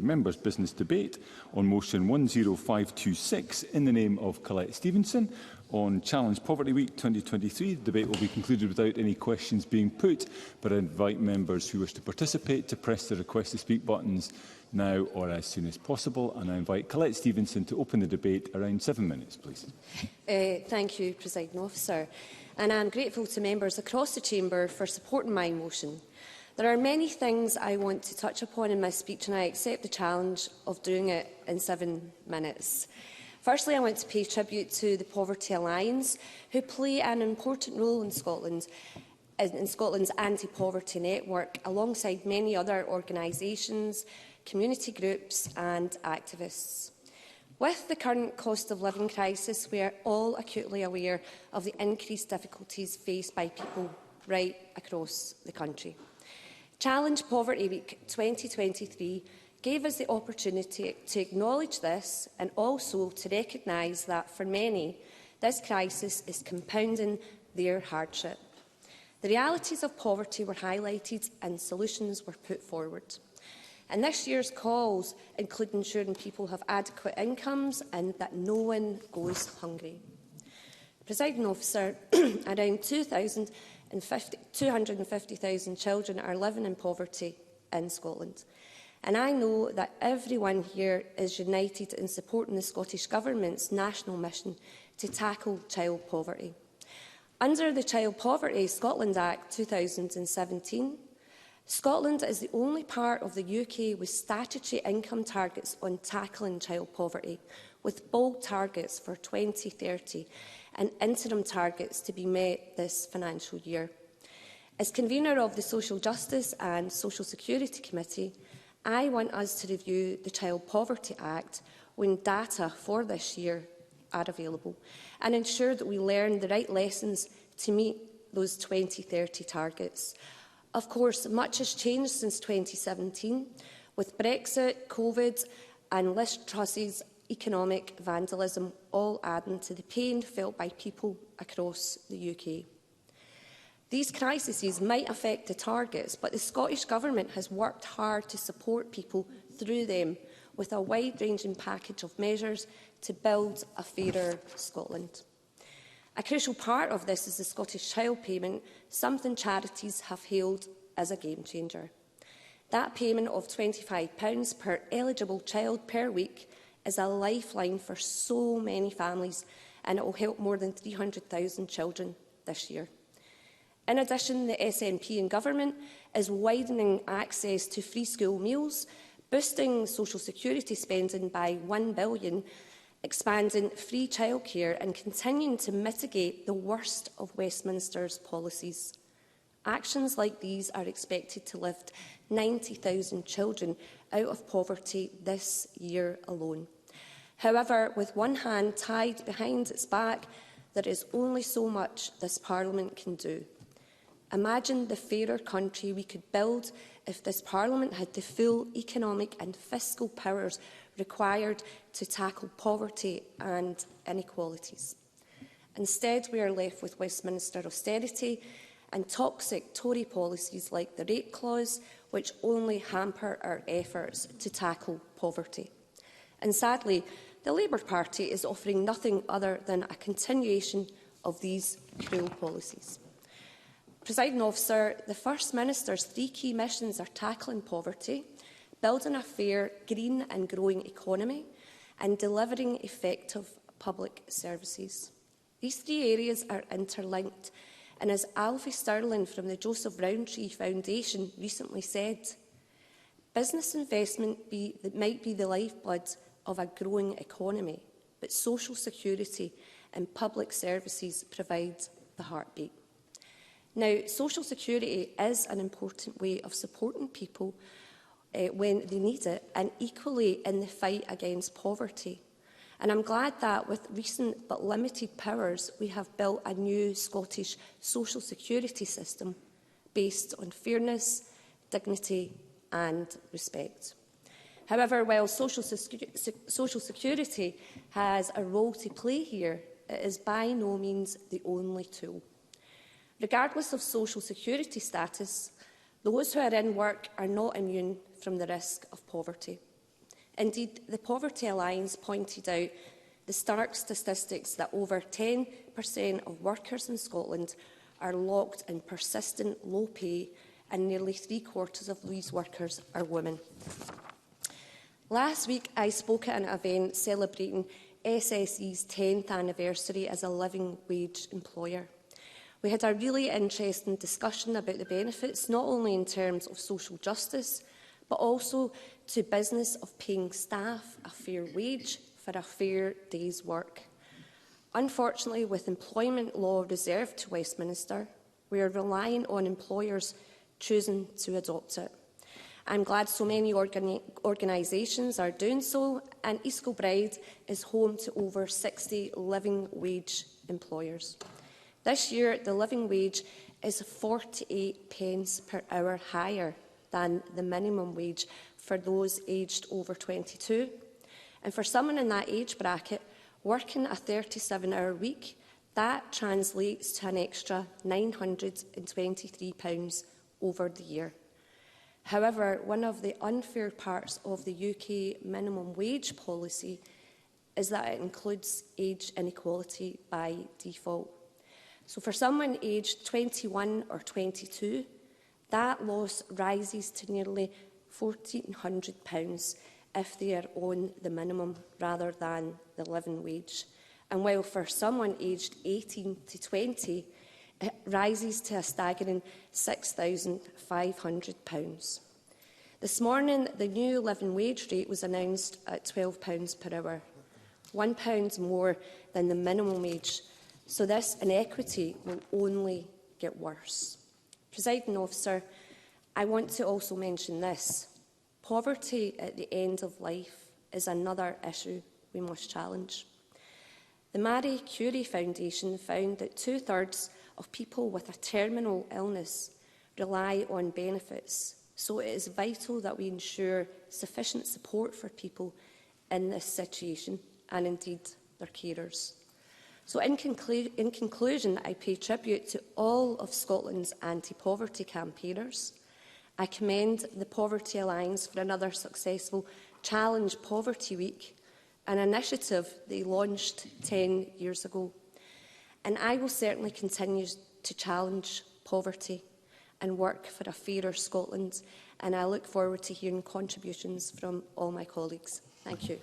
members' business debate on motion 10526 in the name of Colette Stevenson on Challenge Poverty Week 2023. The debate will be concluded without any questions being put, but I invite members who wish to participate to press the request to speak buttons now or as soon as possible. And I invite Colette Stevenson to open the debate. Around 7 minutes, please. Thank you, Presiding Officer. And I am grateful to members across the Chamber for supporting my motion. There are many things I want to touch upon in my speech, and I accept the challenge of doing it in 7 minutes. Firstly, I want to pay tribute to the Poverty Alliance, who play an important role in Scotland's anti-poverty network, alongside many other organisations, community groups and activists. With the current cost of living crisis, we are all acutely aware of the increased difficulties faced by people right across the country. Challenge Poverty Week 2023 gave us the opportunity to acknowledge this and also to recognise that for many, this crisis is compounding their hardship. The realities of poverty were highlighted and solutions were put forward. And this year's calls include ensuring people have adequate incomes and that no one goes hungry. Presiding Officer, around 250,000 children are living in poverty in Scotland. And I know that everyone here is united in supporting the Scottish Government's national mission to tackle child poverty. Under the Child Poverty Scotland Act 2017, Scotland is the only part of the UK with statutory income targets on tackling child poverty, with bold targets for 2030 and interim targets to be met this financial year. As convener of the Social Justice and Social Security Committee, I want us to review the Child Poverty Act when data for this year are available and ensure that we learn the right lessons to meet those 2030 targets. Of course, much has changed since 2017, with Brexit, COVID and Liz Truss's economic vandalism all adding to the pain felt by people across the UK. These crises might affect the targets, but the Scottish Government has worked hard to support people through them with a wide-ranging package of measures to build a fairer Scotland. A crucial part of this is the Scottish Child Payment, something charities have hailed as a game changer. That payment of £25 per eligible child per week is a lifeline for so many families, and it will help more than 300,000 children this year. In addition, the SNP and Government is widening access to free school meals, boosting social security spending by £1 billion, expanding free childcare and continuing to mitigate the worst of Westminster's policies. Actions like these are expected to lift 90,000 children out of poverty this year alone. However, with one hand tied behind its back, there is only so much this Parliament can do. Imagine the fairer country we could build if this Parliament had the full economic and fiscal powers required to tackle poverty and inequalities. Instead, we are left with Westminster austerity and toxic Tory policies like the rate clause, which only hamper our efforts to tackle poverty. And sadly, the Labour Party is offering nothing other than a continuation of these cruel policies. Presiding Officer, the First Minister's 3 key missions are tackling poverty, building a fair, green and growing economy, and delivering effective public services. These 3 areas are interlinked, and as Alfie Stirling from the Joseph Rowntree Foundation recently said, business investment might be the lifeblood of a growing economy, but social security and public services provide the heartbeat. Now, social security is an important way of supporting people when they need it, and equally in the fight against poverty. And I'm glad that with recent but limited powers, we have built a new Scottish social security system based on fairness, dignity and respect. However, while social security has a role to play here, it is by no means the only tool. Regardless of social security status, those who are in work are not immune from the risk of poverty. Indeed, the Poverty Alliance pointed out the stark statistics that over 10% of workers in Scotland are locked in persistent low pay, and nearly 3/4 of these workers are women. Last week, I spoke at an event celebrating SSE's 10th anniversary as a living wage employer. We had a really interesting discussion about the benefits, not only in terms of social justice, but also to business of paying staff a fair wage for a fair day's work. Unfortunately, with employment law reserved to Westminster, we are relying on employers choosing to adopt it. I'm glad so many organisations are doing so, and East Kilbride is home to over 60 living wage employers. This year, the living wage is 48 pence per hour higher than the minimum wage for those aged over 22. And for someone in that age bracket, working a 37-hour week, that translates to an extra £923 over the year. However, one of the unfair parts of the UK minimum wage policy is that it includes age inequality by default. So for someone aged 21 or 22, that loss rises to nearly £1,400 if they are on the minimum rather than the living wage. And while for someone aged 18 to 20, it rises to a staggering £6,500. This morning, the new living wage rate was announced at £12 per hour, £1 more than the minimum wage. So this inequity will only get worse. Presiding Officer, I want to also mention this. Poverty at the end of life is another issue we must challenge. The Marie Curie Foundation found that 2/3 of people with a terminal illness rely on benefits, so it is vital that we ensure sufficient support for people in this situation and indeed their carers. So in conclusion, I pay tribute to all of Scotland's anti-poverty campaigners. I commend the Poverty Alliance for another successful Challenge Poverty Week, an initiative they launched 10 years ago. And I will certainly continue to challenge poverty and work for a fairer Scotland. And I look forward to hearing contributions from all my colleagues. Thank you.